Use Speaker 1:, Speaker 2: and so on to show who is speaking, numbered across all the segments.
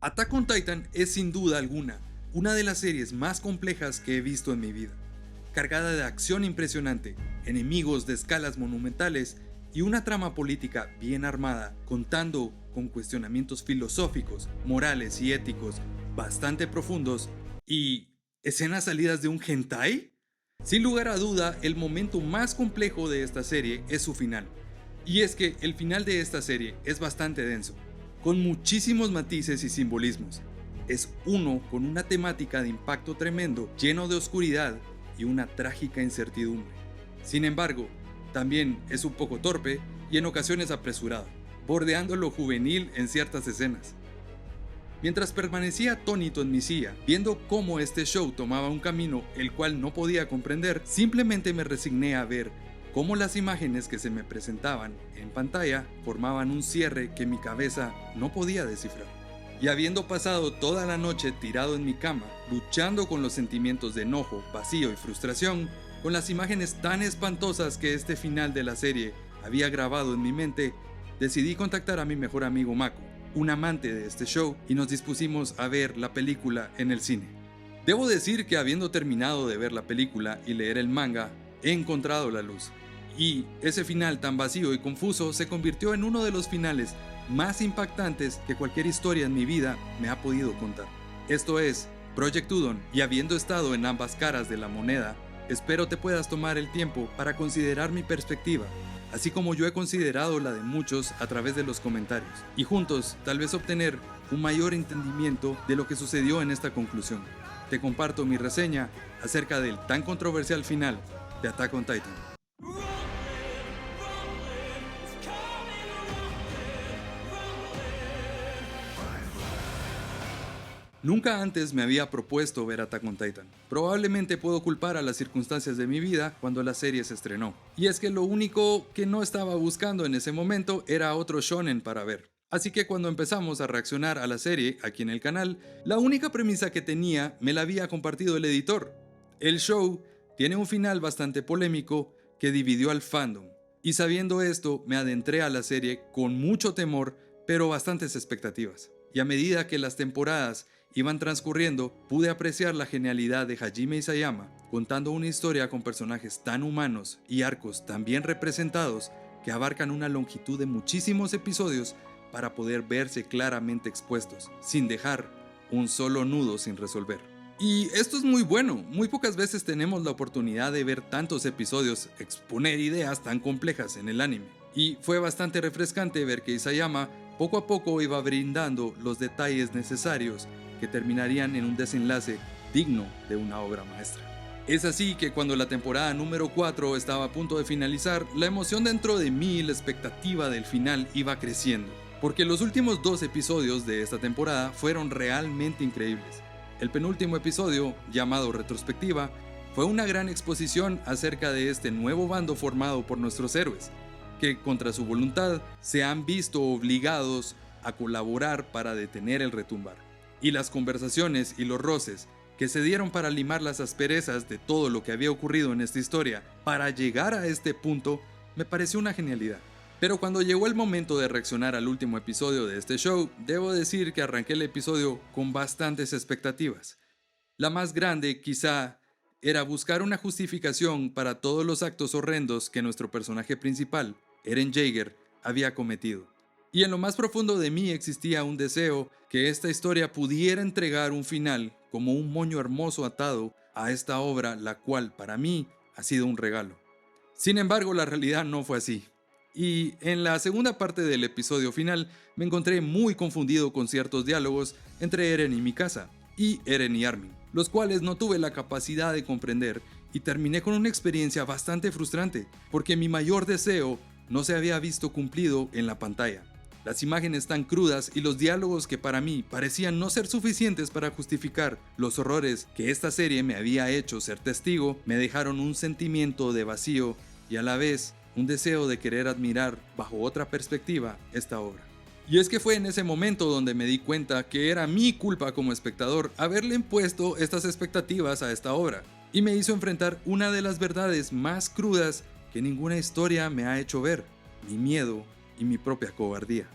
Speaker 1: Attack on Titan es sin duda alguna una de las series más complejas que he visto en mi vida, cargada de acción impresionante, enemigos de escalas monumentales y una trama política bien armada, contando con cuestionamientos filosóficos, morales y éticos bastante profundos y escenas salidas de un hentai. Sin lugar a duda, el momento más complejo de esta serie es su final. Y es que el final de esta serie es bastante denso, con muchísimos matices y simbolismos. Es uno con una temática de impacto tremendo, lleno de oscuridad y una trágica incertidumbre. Sin embargo, también es un poco torpe y en ocasiones apresurado, bordeando lo juvenil en ciertas escenas. Mientras permanecía atónito en mi silla, viendo cómo este show tomaba un camino el cual no podía comprender, simplemente me resigné a ver cómo las imágenes que se me presentaban en pantalla formaban un cierre que mi cabeza no podía descifrar. Y habiendo pasado toda la noche tirado en mi cama, luchando con los sentimientos de enojo, vacío y frustración, con las imágenes tan espantosas que este final de la serie había grabado en mi mente, decidí contactar a mi mejor amigo Mako, un amante de este show, y nos dispusimos a ver la película en el cine. Debo decir que habiendo terminado de ver la película y leer el manga, he encontrado la luz. Y ese final tan vacío y confuso se convirtió en uno de los finales más impactantes que cualquier historia en mi vida me ha podido contar. Esto es Project Udon, y habiendo estado en ambas caras de la moneda, espero te puedas tomar el tiempo para considerar mi perspectiva, así como yo he considerado la de muchos a través de los comentarios, y juntos tal vez obtener un mayor entendimiento de lo que sucedió en esta conclusión. Te comparto mi reseña acerca del tan controversial final de Attack on Titan. Nunca antes me había propuesto ver Attack on Titan. Probablemente puedo culpar a las circunstancias de mi vida cuando la serie se estrenó. Y es que lo único que no estaba buscando en ese momento era otro shonen para ver. Así que cuando empezamos a reaccionar a la serie aquí en el canal, la única premisa que tenía me la había compartido el editor. El show tiene un final bastante polémico que dividió al fandom. Y sabiendo esto, me adentré a la serie con mucho temor, pero bastantes expectativas. Y a medida que las temporadas iban transcurriendo, pude apreciar la genialidad de Hajime Isayama, contando una historia con personajes tan humanos y arcos tan bien representados que abarcan una longitud de muchísimos episodios para poder verse claramente expuestos, sin dejar un solo nudo sin resolver. Y esto es muy bueno, muy pocas veces tenemos la oportunidad de ver tantos episodios exponer ideas tan complejas en el anime. Y fue bastante refrescante ver que Isayama poco a poco iba brindando los detalles necesarios que terminarían en un desenlace digno de una obra maestra. Es así que cuando la temporada número 4 estaba a punto de finalizar, la emoción dentro de mí y la expectativa del final iba creciendo, porque los últimos 2 episodios de esta temporada fueron realmente increíbles. El penúltimo episodio, llamado Retrospectiva, fue una gran exposición acerca de este nuevo bando formado por nuestros héroes, que contra su voluntad se han visto obligados a colaborar para detener el retumbar. Y las conversaciones y los roces que se dieron para limar las asperezas de todo lo que había ocurrido en esta historia para llegar a este punto me pareció una genialidad. Pero cuando llegó el momento de reaccionar al último episodio de este show, debo decir que arranqué el episodio con bastantes expectativas. La más grande, quizá, era buscar una justificación para todos los actos horrendos que nuestro personaje principal, Eren Jaeger, había cometido. Y en lo más profundo de mí existía un deseo que esta historia pudiera entregar un final como un moño hermoso atado a esta obra, la cual para mí ha sido un regalo. Sin embargo, la realidad no fue así. Y en la segunda parte del episodio final me encontré muy confundido con ciertos diálogos entre Eren y Mikasa, y Eren y Armin, los cuales no tuve la capacidad de comprender, y terminé con una experiencia bastante frustrante, porque mi mayor deseo no se había visto cumplido en la pantalla. Las imágenes tan crudas y los diálogos que para mí parecían no ser suficientes para justificar los horrores que esta serie me había hecho ser testigo, me dejaron un sentimiento de vacío y a la vez un deseo de querer admirar bajo otra perspectiva esta obra. Y es que fue en ese momento donde me di cuenta que era mi culpa como espectador haberle impuesto estas expectativas a esta obra, y me hizo enfrentar una de las verdades más crudas que ninguna historia me ha hecho ver: mi miedo y mi propia cobardía.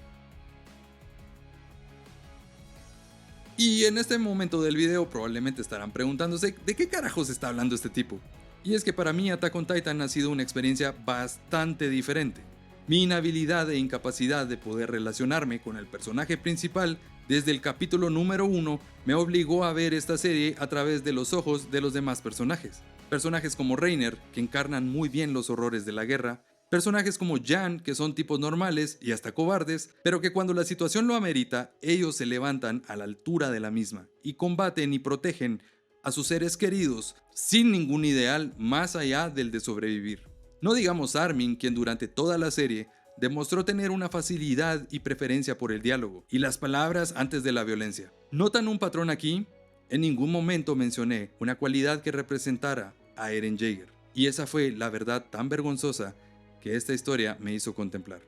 Speaker 1: Y en este momento del video probablemente estarán preguntándose ¿de qué carajos está hablando este tipo? Y es que para mí Attack on Titan ha sido una experiencia bastante diferente. Mi inhabilidad e incapacidad de poder relacionarme con el personaje principal desde el capítulo número 1 me obligó a ver esta serie a través de los ojos de los demás personajes. Personajes como Reiner, que encarnan muy bien los horrores de la guerra, personajes como Jan, que son tipos normales y hasta cobardes, pero que cuando la situación lo amerita, ellos se levantan a la altura de la misma y combaten y protegen a sus seres queridos sin ningún ideal más allá del de sobrevivir. No digamos Armin, quien durante toda la serie demostró tener una facilidad y preferencia por el diálogo y las palabras antes de la violencia. ¿Notan un patrón aquí? En ningún momento mencioné una cualidad que representara a Eren Jaeger, y esa fue la verdad tan vergonzosa que esta historia me hizo contemplar.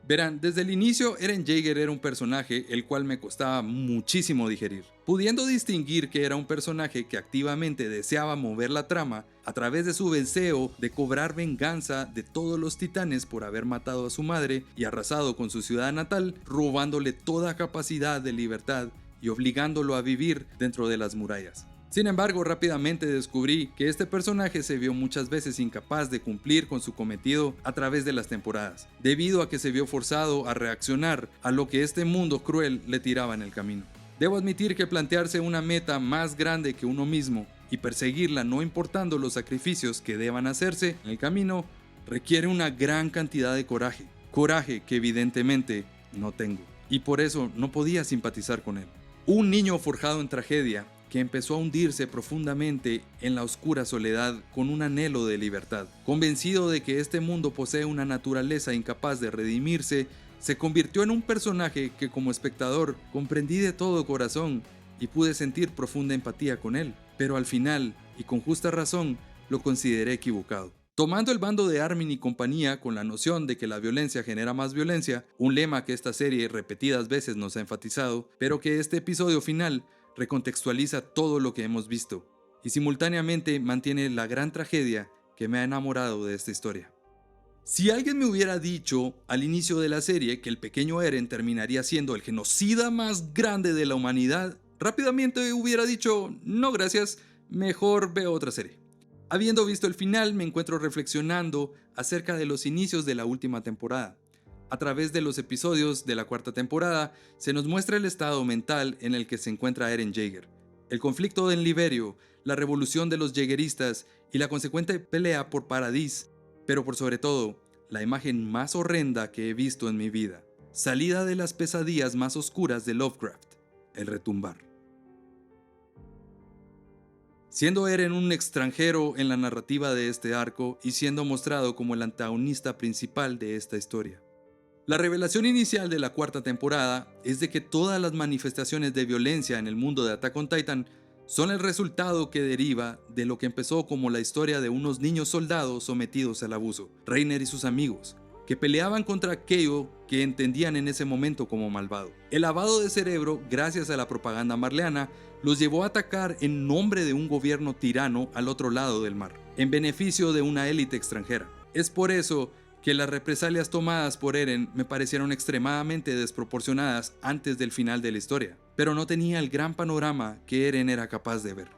Speaker 1: Verán, desde el inicio Eren Jaeger era un personaje el cual me costaba muchísimo digerir, pudiendo distinguir que era un personaje que activamente deseaba mover la trama a través de su deseo de cobrar venganza de todos los titanes por haber matado a su madre y arrasado con su ciudad natal, robándole toda capacidad de libertad y obligándolo a vivir dentro de las murallas. Sin embargo, rápidamente descubrí que este personaje se vio muchas veces incapaz de cumplir con su cometido a través de las temporadas, debido a que se vio forzado a reaccionar a lo que este mundo cruel le tiraba en el camino. Debo admitir que plantearse una meta más grande que uno mismo y perseguirla no importando los sacrificios que deban hacerse en el camino requiere una gran cantidad de coraje que evidentemente no tengo, y por eso no podía simpatizar con él. Un niño forjado en tragedia que empezó a hundirse profundamente en la oscura soledad con un anhelo de libertad. Convencido de que este mundo posee una naturaleza incapaz de redimirse, se convirtió en un personaje que como espectador comprendí de todo corazón y pude sentir profunda empatía con él, pero al final, y con justa razón, lo consideré equivocado. Tomando el bando de Armin y compañía con la noción de que la violencia genera más violencia, un lema que esta serie repetidas veces nos ha enfatizado, pero que este episodio final recontextualiza todo lo que hemos visto y simultáneamente mantiene la gran tragedia que me ha enamorado de esta historia. Si alguien me hubiera dicho al inicio de la serie que el pequeño Eren terminaría siendo el genocida más grande de la humanidad, rápidamente hubiera dicho, no gracias, mejor veo otra serie. Habiendo visto el final, me encuentro reflexionando acerca de los inicios de la última temporada. A través de los episodios de la cuarta temporada, se nos muestra el estado mental en el que se encuentra Eren Jaeger, el conflicto en Liberio, la revolución de los Jaegeristas y la consecuente pelea por Paradis, pero por sobre todo, la imagen más horrenda que he visto en mi vida, salida de las pesadillas más oscuras de Lovecraft, el retumbar. Siendo Eren un extranjero en la narrativa de este arco y siendo mostrado como el antagonista principal de esta historia. La revelación inicial de la cuarta temporada es de que todas las manifestaciones de violencia en el mundo de Attack on Titan son el resultado que deriva de lo que empezó como la historia de unos niños soldados sometidos al abuso, Reiner y sus amigos, que peleaban contra aquello que entendían en ese momento como malvado. El lavado de cerebro, gracias a la propaganda marleana, los llevó a atacar en nombre de un gobierno tirano al otro lado del mar, en beneficio de una élite extranjera. Es por eso que las represalias tomadas por Eren me parecieron extremadamente desproporcionadas antes del final de la historia, pero no tenía el gran panorama que Eren era capaz de ver.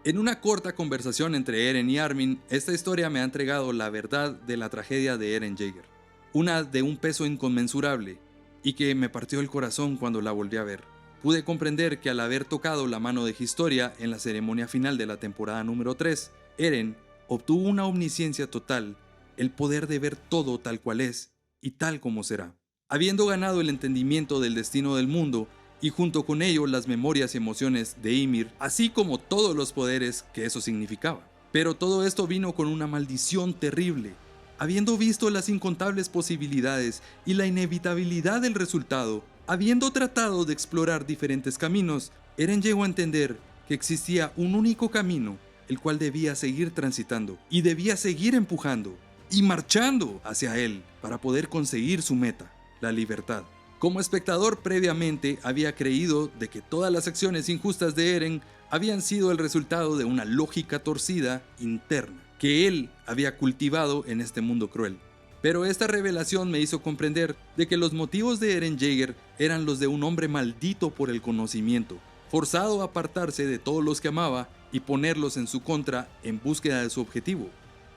Speaker 1: En una corta conversación entre Eren y Armin, esta historia me ha entregado la verdad de la tragedia de Eren Jaeger, una de un peso inconmensurable y que me partió el corazón cuando la volví a ver. Pude comprender que al haber tocado la mano de Historia en la ceremonia final de la temporada número 3, Eren obtuvo una omnisciencia total, el poder de ver todo tal cual es y tal como será. Habiendo ganado el entendimiento del destino del mundo y junto con ello las memorias y emociones de Ymir, así como todos los poderes que eso significaba. Pero todo esto vino con una maldición terrible. Habiendo visto las incontables posibilidades y la inevitabilidad del resultado, habiendo tratado de explorar diferentes caminos, Eren llegó a entender que existía un único camino, el cual debía seguir transitando y debía seguir empujando y marchando hacia él para poder conseguir su meta, la libertad. Como espectador previamente había creído de que todas las acciones injustas de Eren habían sido el resultado de una lógica torcida interna que él había cultivado en este mundo cruel. Pero esta revelación me hizo comprender de que los motivos de Eren Jaeger eran los de un hombre maldito por el conocimiento, forzado a apartarse de todos los que amaba y ponerlos en su contra en búsqueda de su objetivo,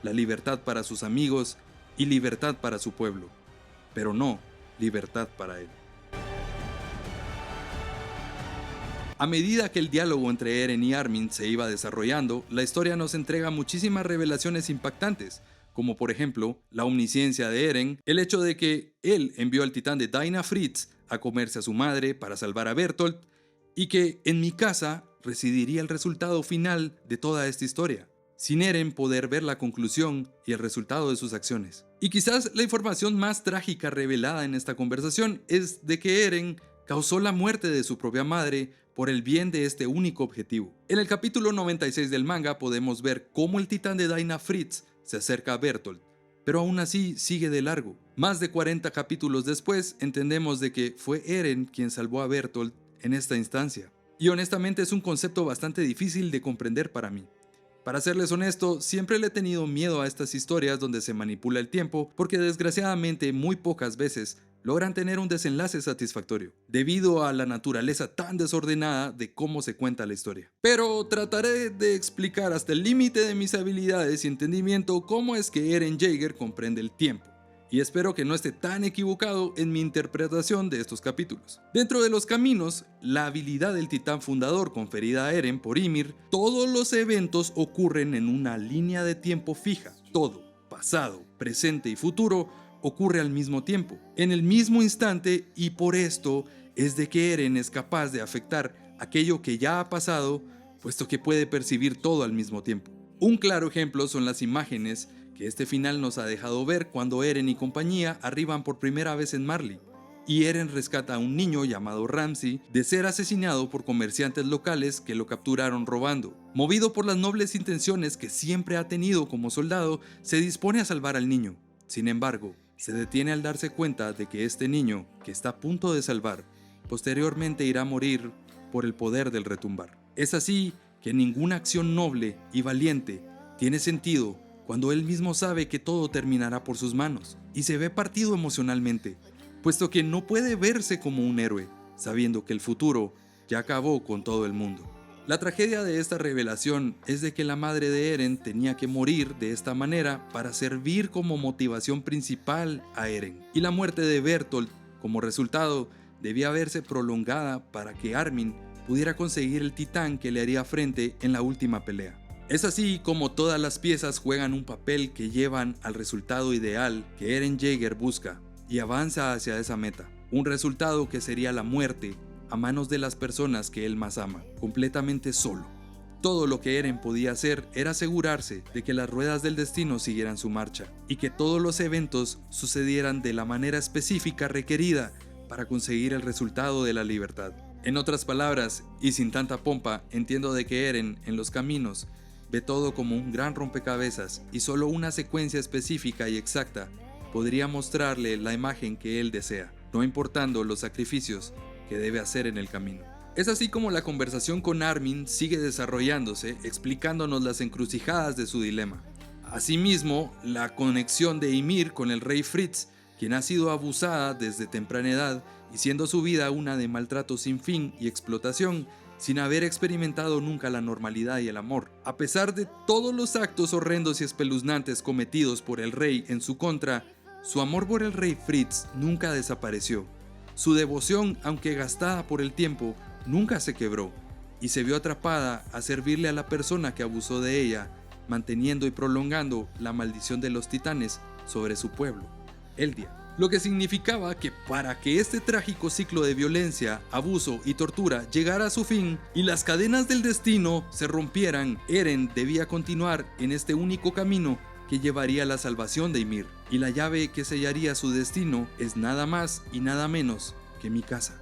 Speaker 1: la libertad para sus amigos y libertad para su pueblo, pero no libertad para él. A medida que el diálogo entre Eren y Armin se iba desarrollando, la historia nos entrega muchísimas revelaciones impactantes, como por ejemplo la omnisciencia de Eren, el hecho de que él envió al titán de Dinah Fritz a comerse a su madre para salvar a Bertolt, y que en mi casa residiría el resultado final de toda esta historia, sin Eren poder ver la conclusión y el resultado de sus acciones. Y quizás la información más trágica revelada en esta conversación es de que Eren causó la muerte de su propia madre por el bien de este único objetivo. En el capítulo 96 del manga podemos ver cómo el titán de Dinah Fritz se acerca a Bertolt, pero aún así sigue de largo. Más de 40 capítulos después entendemos de que fue Eren quien salvó a Bertolt en esta instancia. Y honestamente es un concepto bastante difícil de comprender para mí. Para serles honesto, siempre le he tenido miedo a estas historias donde se manipula el tiempo porque desgraciadamente muy pocas veces logran tener un desenlace satisfactorio, debido a la naturaleza tan desordenada de cómo se cuenta la historia. Pero trataré de explicar hasta el límite de mis habilidades y entendimiento cómo es que Eren Jaeger comprende el tiempo. Y espero que no esté tan equivocado en mi interpretación de estos capítulos. Dentro de los caminos, la habilidad del titán fundador conferida a Eren por Ymir, todos los eventos ocurren en una línea de tiempo fija. Todo, pasado, presente y futuro, ocurre al mismo tiempo, en el mismo instante, y por esto es de que Eren es capaz de afectar aquello que ya ha pasado, puesto que puede percibir todo al mismo tiempo. Un claro ejemplo son las imágenes que este final nos ha dejado ver cuando Eren y compañía arriban por primera vez en Marley, y Eren rescata a un niño llamado Ramsey de ser asesinado por comerciantes locales que lo capturaron robando. Movido por las nobles intenciones que siempre ha tenido como soldado, se dispone a salvar al niño. Sin embargo, se detiene al darse cuenta de que este niño, que está a punto de salvar, posteriormente irá a morir por el poder del retumbar. Es así que ninguna acción noble y valiente tiene sentido cuando él mismo sabe que todo terminará por sus manos, y se ve partido emocionalmente, puesto que no puede verse como un héroe, sabiendo que el futuro ya acabó con todo el mundo. La tragedia de esta revelación es de que la madre de Eren tenía que morir de esta manera para servir como motivación principal a Eren, y la muerte de Bertolt, como resultado, debía verse prolongada para que Armin pudiera conseguir el titán que le haría frente en la última pelea. Es así como todas las piezas juegan un papel que llevan al resultado ideal que Eren Jaeger busca y avanza hacia esa meta, un resultado que sería la muerte a manos de las personas que él más ama, completamente solo. Todo lo que Eren podía hacer era asegurarse de que las ruedas del destino siguieran su marcha y que todos los eventos sucedieran de la manera específica requerida para conseguir el resultado de la libertad. En otras palabras, y sin tanta pompa, entiendo de que Eren, en los caminos, ve todo como un gran rompecabezas y solo una secuencia específica y exacta podría mostrarle la imagen que él desea, no importando los sacrificios que debe hacer en el camino. Es así como la conversación con Armin sigue desarrollándose, explicándonos las encrucijadas de su dilema. Asimismo, la conexión de Ymir con el rey Fritz, quien ha sido abusada desde temprana edad y siendo su vida una de maltrato sin fin y explotación, sin haber experimentado nunca la normalidad y el amor. A pesar de todos los actos horrendos y espeluznantes cometidos por el rey en su contra, su amor por el rey Fritz nunca desapareció. Su devoción, aunque gastada por el tiempo, nunca se quebró, y se vio atrapada a servirle a la persona que abusó de ella, manteniendo y prolongando la maldición de los titanes sobre su pueblo, Eldia. Lo que significaba que para que este trágico ciclo de violencia, abuso y tortura llegara a su fin y las cadenas del destino se rompieran, Eren debía continuar en este único camino que llevaría a la salvación de Ymir, y la llave que sellaría su destino es nada más y nada menos que Mikasa.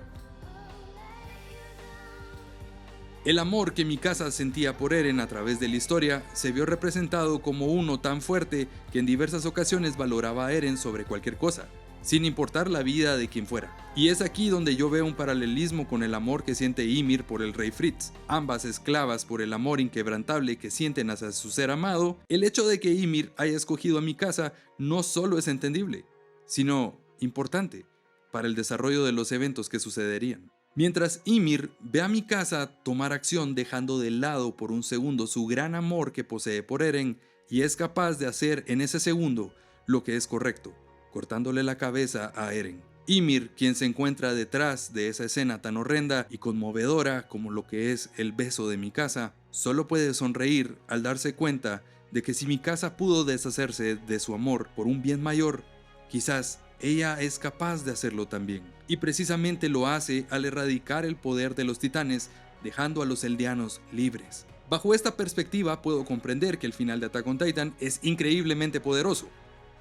Speaker 1: El amor que Mikasa sentía por Eren a través de la historia se vio representado como uno tan fuerte que en diversas ocasiones valoraba a Eren sobre cualquier cosa, sin importar la vida de quien fuera. Y es aquí donde yo veo un paralelismo con el amor que siente Ymir por el rey Fritz, ambas esclavas por el amor inquebrantable que sienten hacia su ser amado. El hecho de que Ymir haya escogido a Mikasa no solo es entendible, sino importante para el desarrollo de los eventos que sucederían. Mientras Ymir ve a Mikasa tomar acción dejando de lado por un segundo su gran amor que posee por Eren y es capaz de hacer en ese segundo lo que es correcto, cortándole la cabeza a Eren. Ymir, quien se encuentra detrás de esa escena tan horrenda y conmovedora como lo que es el beso de Mikasa, solo puede sonreír al darse cuenta de que si Mikasa pudo deshacerse de su amor por un bien mayor, quizás ella es capaz de hacerlo también. Y precisamente lo hace al erradicar el poder de los titanes, dejando a los eldianos libres. Bajo esta perspectiva puedo comprender que el final de Attack on Titan es increíblemente poderoso,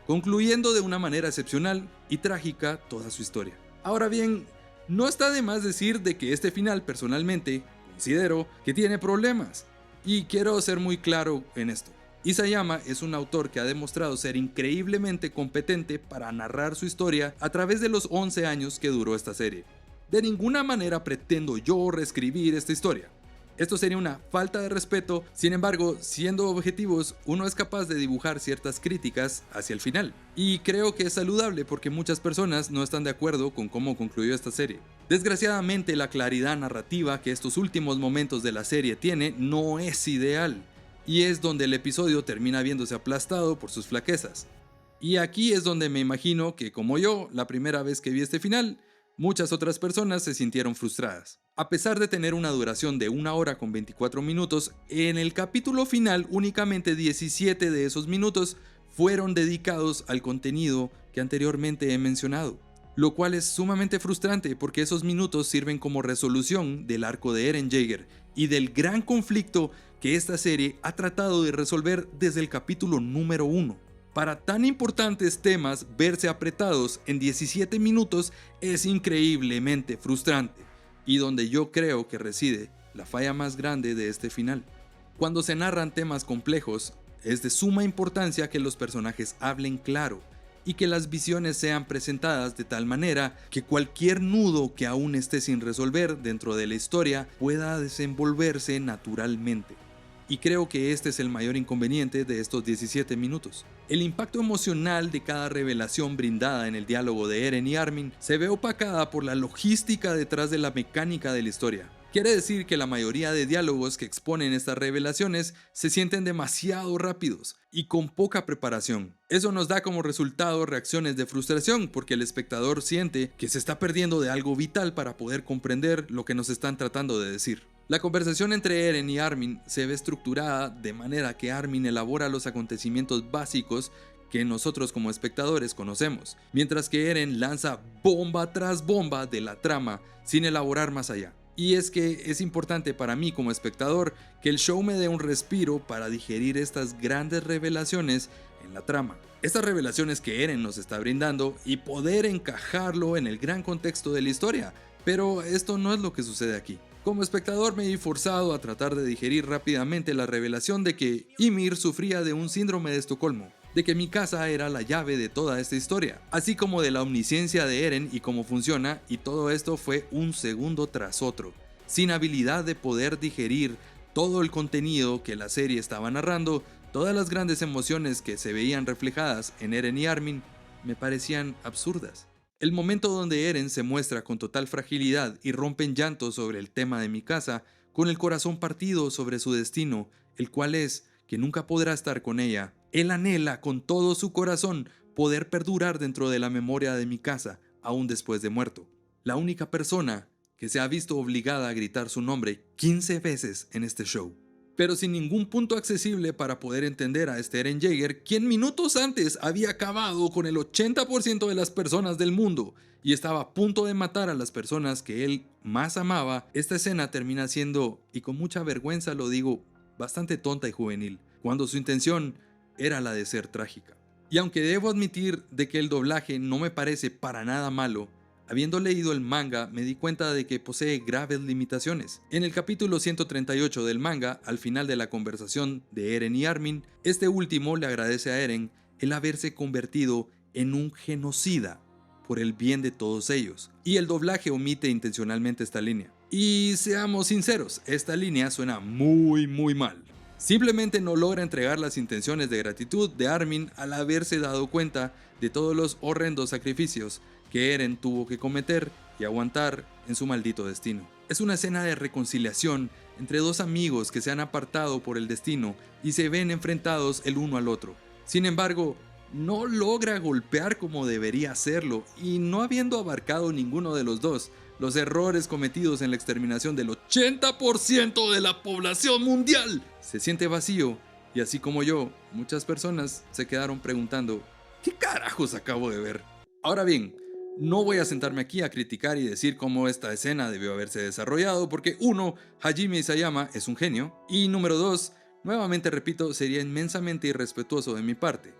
Speaker 1: concluyendo de una manera excepcional y trágica toda su historia. Ahora bien, no está de más decir de que este final personalmente considero que tiene problemas, y quiero ser muy claro en esto. Isayama es un autor que ha demostrado ser increíblemente competente para narrar su historia a través de los 11 años que duró esta serie. De ninguna manera pretendo yo reescribir esta historia. Esto sería una falta de respeto, sin embargo, siendo objetivos, uno es capaz de dibujar ciertas críticas hacia el final. Y creo que es saludable porque muchas personas no están de acuerdo con cómo concluyó esta serie. Desgraciadamente, la claridad narrativa que estos últimos momentos de la serie tiene no es ideal, y es donde el episodio termina viéndose aplastado por sus flaquezas. Y aquí es donde me imagino que, como yo, la primera vez que vi este final, muchas otras personas se sintieron frustradas. A pesar de tener una duración de 1 hora con 24 minutos, en el capítulo final únicamente 17 de esos minutos fueron dedicados al contenido que anteriormente he mencionado, lo cual es sumamente frustrante porque esos minutos sirven como resolución del arco de Eren Jaeger y del gran conflicto que esta serie ha tratado de resolver desde el capítulo número 1. Para tan importantes temas, verse apretados en 17 minutos es increíblemente frustrante, y donde yo creo que reside la falla más grande de este final. Cuando se narran temas complejos, es de suma importancia que los personajes hablen claro y que las visiones sean presentadas de tal manera que cualquier nudo que aún esté sin resolver dentro de la historia pueda desenvolverse naturalmente. Y creo que este es el mayor inconveniente de estos 17 minutos. El impacto emocional de cada revelación brindada en el diálogo de Eren y Armin se ve opacada por la logística detrás de la mecánica de la historia. Quiere decir que la mayoría de diálogos que exponen estas revelaciones se sienten demasiado rápidos y con poca preparación. Eso nos da como resultado reacciones de frustración porque el espectador siente que se está perdiendo de algo vital para poder comprender lo que nos están tratando de decir. La conversación entre Eren y Armin se ve estructurada de manera que Armin elabora los acontecimientos básicos que nosotros como espectadores conocemos, mientras que Eren lanza bomba tras bomba de la trama sin elaborar más allá. Y es que es importante para mí como espectador que el show me dé un respiro para digerir estas grandes revelaciones en la trama. Estas revelaciones que Eren nos está brindando y poder encajarlo en el gran contexto de la historia. Pero esto no es lo que sucede aquí. Como espectador me vi forzado a tratar de digerir rápidamente la revelación de que Ymir sufría de un síndrome de Estocolmo, de que Mikasa era la llave de toda esta historia, así como de la omnisciencia de Eren y cómo funciona, y todo esto fue un segundo tras otro, sin habilidad de poder digerir todo el contenido que la serie estaba narrando. Todas las grandes emociones que se veían reflejadas en Eren y Armin me parecían absurdas. El momento donde Eren se muestra con total fragilidad y rompe en llanto sobre el tema de Mikasa, con el corazón partido sobre su destino, el cual es que nunca podrá estar con ella. Él anhela con todo su corazón poder perdurar dentro de la memoria de Mikasa, aún después de muerto. La única persona que se ha visto obligada a gritar su nombre 15 veces en este show. Pero sin ningún punto accesible para poder entender a este Eren Jaeger, quien minutos antes había acabado con el 80% de las personas del mundo y estaba a punto de matar a las personas que él más amaba. Esta escena termina siendo, y con mucha vergüenza lo digo, bastante tonta y juvenil, cuando su intención era la de ser trágica. Y aunque debo admitir de que el doblaje no me parece para nada malo, habiendo leído el manga me di cuenta de que posee graves limitaciones. En el capítulo 138 del manga, al final de la conversación de Eren y Armin, este último le agradece a Eren el haberse convertido en un genocida por el bien de todos ellos, y el doblaje omite intencionalmente esta línea. Y seamos sinceros, esta línea suena muy mal. Simplemente no logra entregar las intenciones de gratitud de Armin al haberse dado cuenta de todos los horrendos sacrificios que Eren tuvo que cometer y aguantar en su maldito destino. Es una escena de reconciliación entre dos amigos que se han apartado por el destino y se ven enfrentados el uno al otro. Sin embargo, no logra golpear como debería hacerlo, y no habiendo abarcado ninguno de los dos, los errores cometidos en la exterminación del 80% de la población mundial, se siente vacío, y así como yo, muchas personas se quedaron preguntando, ¿qué carajos acabo de ver? Ahora bien, no voy a sentarme aquí a criticar y decir cómo esta escena debió haberse desarrollado, porque 1. Hajime Isayama es un genio, y número 2, nuevamente repito, sería inmensamente irrespetuoso de mi parte.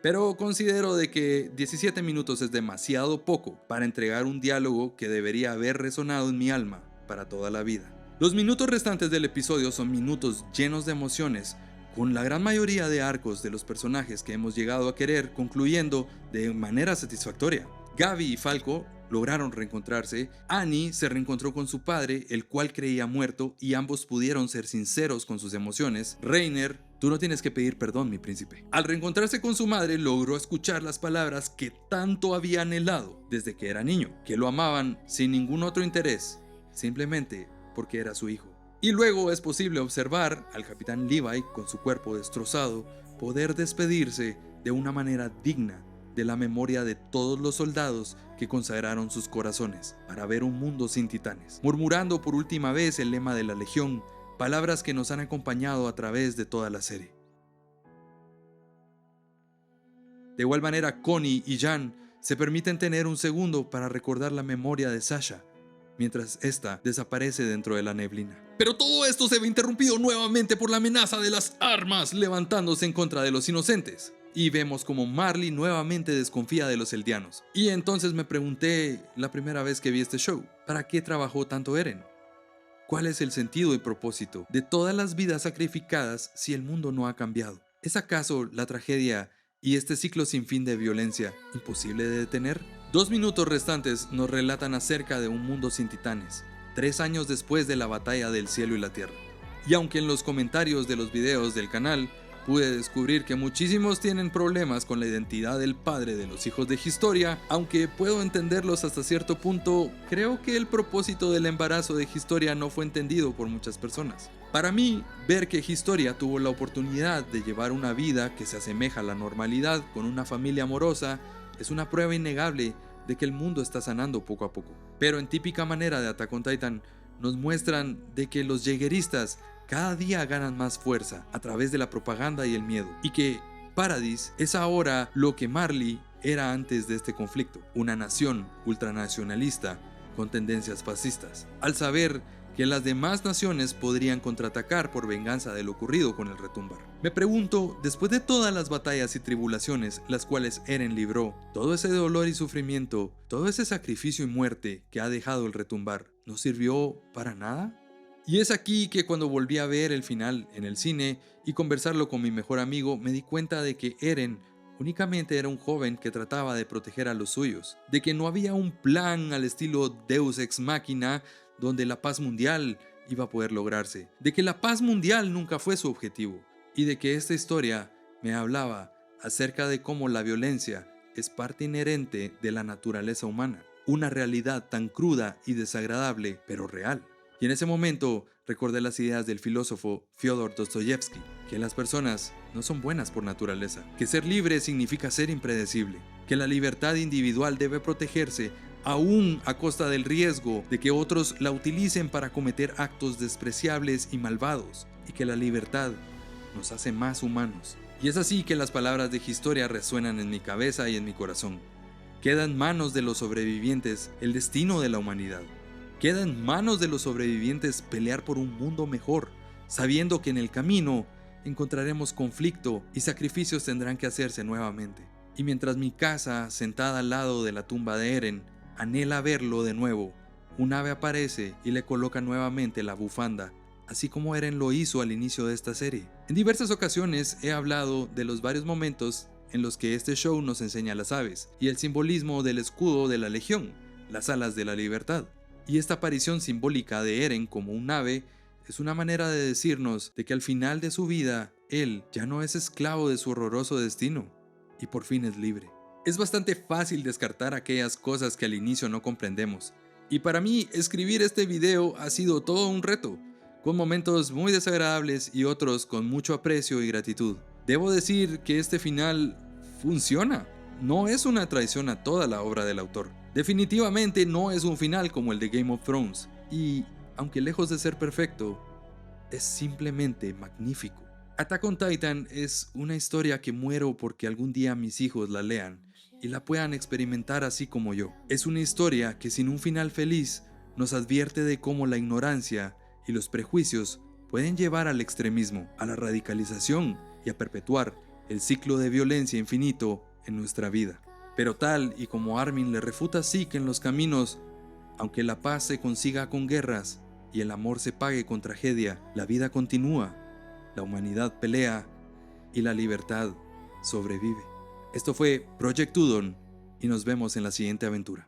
Speaker 1: Pero considero de que 17 minutos es demasiado poco para entregar un diálogo que debería haber resonado en mi alma para toda la vida. Los minutos restantes del episodio son minutos llenos de emociones, con la gran mayoría de arcos de los personajes que hemos llegado a querer concluyendo de manera satisfactoria. Gaby y Falco lograron reencontrarse, Annie se reencontró con su padre, el cual creía muerto, y ambos pudieron ser sinceros con sus emociones. Reiner, tú no tienes que pedir perdón, mi príncipe. Al reencontrarse con su madre, logró escuchar las palabras que tanto había anhelado desde que era niño, que lo amaban sin ningún otro interés, simplemente porque era su hijo. Y luego es posible observar al capitán Levi con su cuerpo destrozado poder despedirse de una manera digna de la memoria de todos los soldados que consagraron sus corazones para ver un mundo sin titanes, murmurando por última vez el lema de la Legión, palabras que nos han acompañado a través de toda la serie. De igual manera, Connie y Jan se permiten tener un segundo para recordar la memoria de Sasha, mientras ésta desaparece dentro de la neblina. Pero todo esto se ve interrumpido nuevamente por la amenaza de las armas levantándose en contra de los inocentes. Y vemos como Marley nuevamente desconfía de los eldianos. Y entonces me pregunté la primera vez que vi este show, ¿para qué trabajó tanto Eren? ¿Cuál es el sentido y propósito de todas las vidas sacrificadas si el mundo no ha cambiado? ¿Es acaso la tragedia y este ciclo sin fin de violencia imposible de detener? 2 minutos restantes nos relatan acerca de un mundo sin titanes, 3 años después de la batalla del cielo y la tierra. Y aunque en los comentarios de los videos del canal pude descubrir que muchísimos tienen problemas con la identidad del padre de los hijos de Historia, aunque puedo entenderlos hasta cierto punto, creo que el propósito del embarazo de Historia no fue entendido por muchas personas. Para mí, ver que Historia tuvo la oportunidad de llevar una vida que se asemeja a la normalidad con una familia amorosa es una prueba innegable de que el mundo está sanando poco a poco. Pero en típica manera de Attack on Titan, nos muestran de que los jägeristas cada día ganan más fuerza a través de la propaganda y el miedo, y que Paradis es ahora lo que Marley era antes de este conflicto, una nación ultranacionalista con tendencias fascistas, al saber que las demás naciones podrían contraatacar por venganza de lo ocurrido con el Retumbar. Me pregunto, después de todas las batallas y tribulaciones las cuales Eren libró, todo ese dolor y sufrimiento, todo ese sacrificio y muerte que ha dejado el Retumbar, ¿no sirvió para nada? Y es aquí que cuando volví a ver el final en el cine y conversarlo con mi mejor amigo, me di cuenta de que Eren únicamente era un joven que trataba de proteger a los suyos, de que no había un plan al estilo Deus Ex Machina donde la paz mundial iba a poder lograrse, de que la paz mundial nunca fue su objetivo, y de que esta historia me hablaba acerca de cómo la violencia es parte inherente de la naturaleza humana, una realidad tan cruda y desagradable, pero real. Y en ese momento recordé las ideas del filósofo Fyodor Dostoyevsky, que las personas no son buenas por naturaleza, que ser libre significa ser impredecible, que la libertad individual debe protegerse aún a costa del riesgo de que otros la utilicen para cometer actos despreciables y malvados, y que la libertad nos hace más humanos. Y es así que las palabras de Historia resuenan en mi cabeza y en mi corazón. Queda en manos de los sobrevivientes el destino de la humanidad. Queda en manos de los sobrevivientes pelear por un mundo mejor, sabiendo que en el camino encontraremos conflicto y sacrificios tendrán que hacerse nuevamente. Y mientras mi casa, sentada al lado de la tumba de Eren, anhela verlo de nuevo, un ave aparece y le coloca nuevamente la bufanda, así como Eren lo hizo al inicio de esta serie. En diversas ocasiones he hablado de los varios momentos en los que este show nos enseña a las aves y el simbolismo del escudo de la Legión, las alas de la libertad. Y esta aparición simbólica de Eren como un ave es una manera de decirnos de que al final de su vida, él ya no es esclavo de su horroroso destino y por fin es libre. Es bastante fácil descartar aquellas cosas que al inicio no comprendemos. Y para mí, escribir este video ha sido todo un reto, con momentos muy desagradables y otros con mucho aprecio y gratitud. Debo decir que este final funciona. No es una traición a toda la obra del autor. Definitivamente no es un final como el de Game of Thrones. Y, aunque lejos de ser perfecto, es simplemente magnífico. Attack on Titan es una historia que muero porque algún día mis hijos la lean y la puedan experimentar así como yo. Es una historia que sin un final feliz nos advierte de cómo la ignorancia y los prejuicios pueden llevar al extremismo, a la radicalización y a perpetuar el ciclo de violencia infinito en nuestra vida. Pero tal y como Armin le refuta a Zeke en los caminos, aunque la paz se consiga con guerras y el amor se pague con tragedia, la vida continúa, la humanidad pelea y la libertad sobrevive. Esto fue Project Udon y nos vemos en la siguiente aventura.